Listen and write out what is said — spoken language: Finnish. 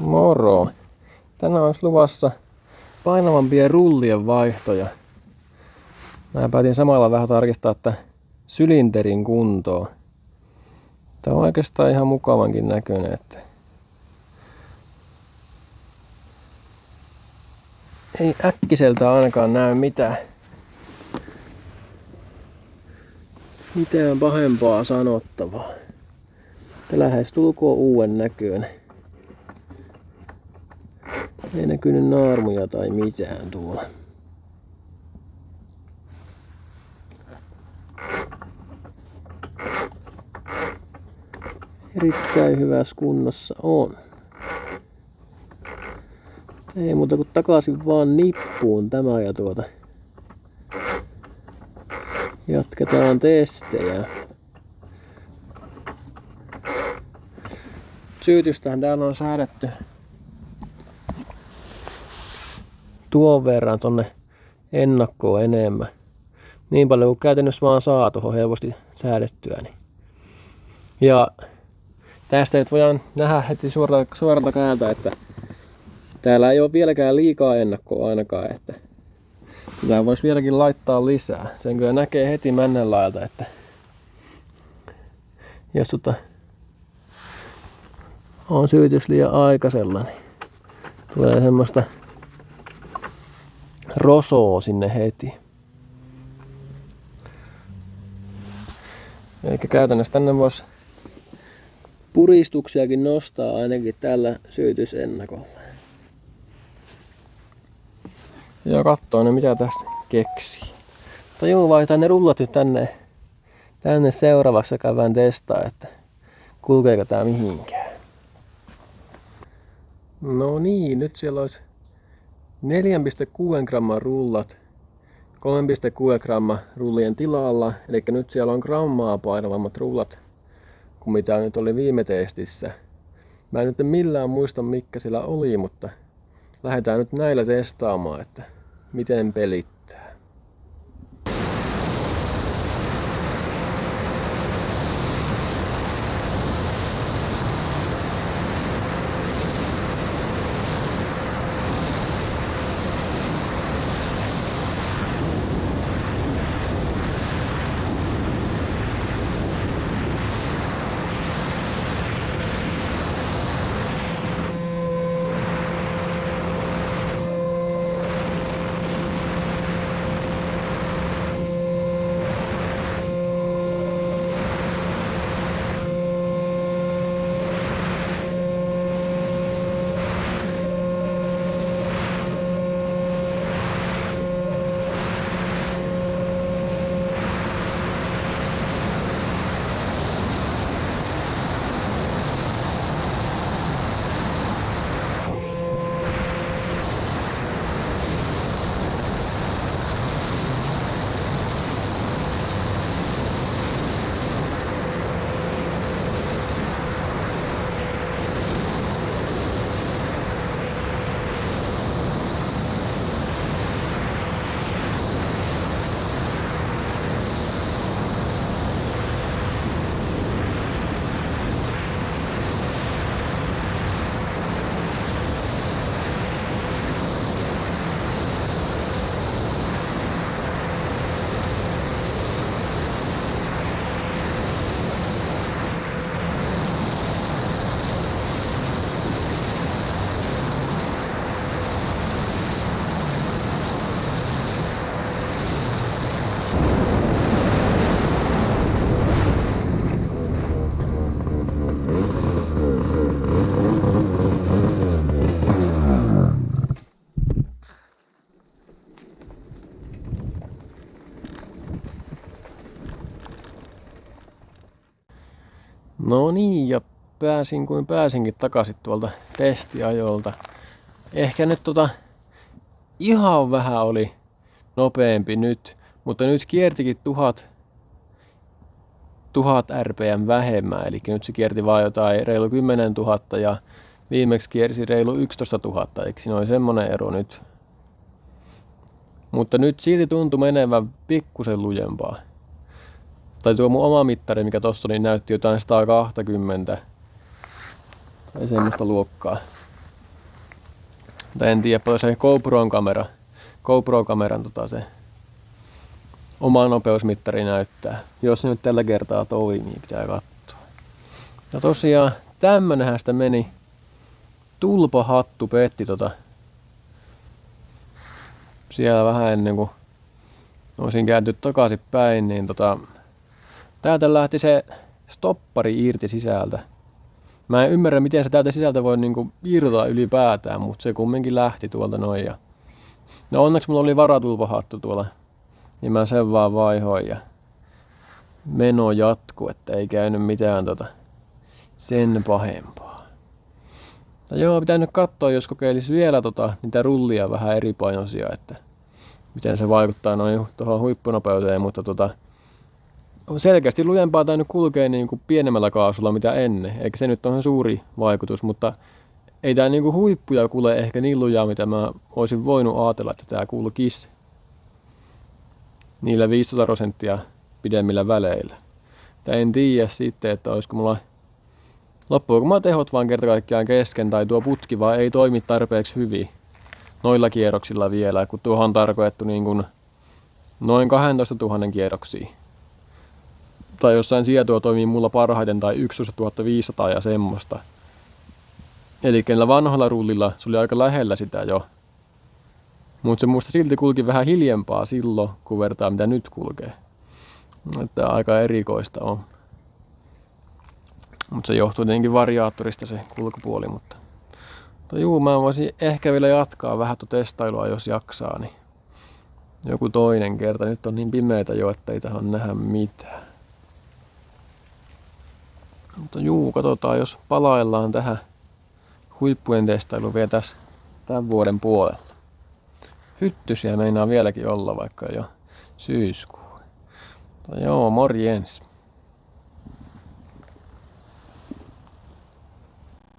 Moro! Tänään olisi luvassa painavampia rullien vaihtoja. Mä päätin samalla vähän tarkistaa, että sylinterin kuntoa. Tää on oikeastaan ihan mukavankin näköinen, että ei äkkiseltä ainakaan näy mitään pahempaa sanottavaa. Tää lähestulkoon uuden näköinen. Ei näkynyt naarmuja tai mitään tuolla. Erittäin hyvässä kunnossa on. Ei muuta kuin takaisin vaan nippuun tämä ja jatketaan testejä. Syytystähän täällä on säädetty tuon verran tonne ennakkoon enemmän. Niin paljon kuin käytännössä vaan saa tuohon helposti säädettyä. Ja tästä nyt voidaan nähdä heti suoralta käältä, että täällä ei ole vieläkään liikaa ennakkoa ainakaan, että tää voisi vieläkin laittaa lisää. Sen kyllä näkee heti männen laelta, että jos on syytys liian aikaisella, niin tulee semmoista rosoa sinne heti. Eli käytännössä tänne voisi puristuksiakin nostaa ainakin tällä syytysennakolla. Ja kattoo ne mitä tässä keksii. Mutta juu, vaihtaa ne rullat nyt tänne seuraavaksi ja käydään testaa, että kulkeeko tää mihinkään. No niin, nyt siellä olisi 4,6 gramman rullat 3,6 gramman rullien tilalla. Eli nyt siellä on grammaa painavammat rullat kuin mitä nyt oli viime testissä. Mä en nyt millään muista mikä siellä oli, mutta lähdetään nyt näillä testaamaan, että miten pelittää. No niin, ja pääsinkin takaisin tuolta testiajolta. Ehkä nyt ihan vähän oli nopeampi nyt, mutta nyt kiertikin 1000 rpm vähemmän, eli nyt se kierti vaan jotain reilu 10 000 ja viimeksi kiersi reilu 11 000, eikö siinä ole semmonen ero nyt? Mutta nyt silti tuntui menevän pikkusen lujempaa. Tai tuo mun oma mittari, mikä tossa oli, näytti jotain 120 tai semmoista luokkaa. Mutta en tiedä paljon se GoPro-kameran se oma nopeusmittari näyttää. Jos se nyt tällä kertaa toimii, pitää katsoa. Ja tosiaan tämmönenhän sitä meni. Tulpahattu petti siellä vähän ennen kuin olisin kääntynyt takaisin päin, niin täältä lähti se stoppari irti sisältä. Mä en ymmärrä, miten se täältä sisältä voi niinku irrota ylipäätään, mutta se kumminkin lähti tuolta noin. Ja no onneksi mulla oli varatulpahattu tuolla, niin mä sen vaan vaihoin ja meno jatkuu, että ei käynyt mitään sen pahempaa. No joo, pitää nyt katsoa, jos kokeilisi vielä niitä rullia vähän eri painoisia, että miten se vaikuttaa noin tuohon huippunopeuteen, mutta on selkeästi lujempaa tainnut kulkea niin kuin pienemmällä kaasulla mitä ennen, eikä se nyt ole suuri vaikutus, mutta ei tää niin kuin huippuja kulje ehkä niin lujaa, mitä mä olisin voinut ajatella, että tää kulkisi niillä 15% pidemmillä väleillä. Tai en tiedä sitten, että olisiko mulla loppuuko mä tehot vaan kerta kaikkiaan kesken tai tuo putki vaan ei toimi tarpeeksi hyvin noilla kierroksilla vielä, kun tuohon on tarkoitettu niin kuin noin 12 000 kierroksia. Tai jossain siellä tuo toimii mulla parhaiten tai 11 500 ja semmoista. Eli kenellä vanhalla rullilla se oli aika lähellä sitä jo. Mutta se musta silti kulki vähän hiljempaa silloin, kun vertaa mitä nyt kulkee. Että aika erikoista on. Mutta se johtuu tietenkin variaattorista se kulkupuoli. Mutta juu, mä voisin ehkä vielä jatkaa vähän testailua, jos jaksaa. Niin joku toinen kerta. Nyt on niin pimeitä jo, että ei tähän nähdä mitään. Mutta juu, katsotaan, jos palaillaan tähän huippujen testailuun vielä tässä tämän vuoden puolella. Hyttysiä meinaa vieläkin olla, vaikka jo syyskuu. Mutta joo, morjens.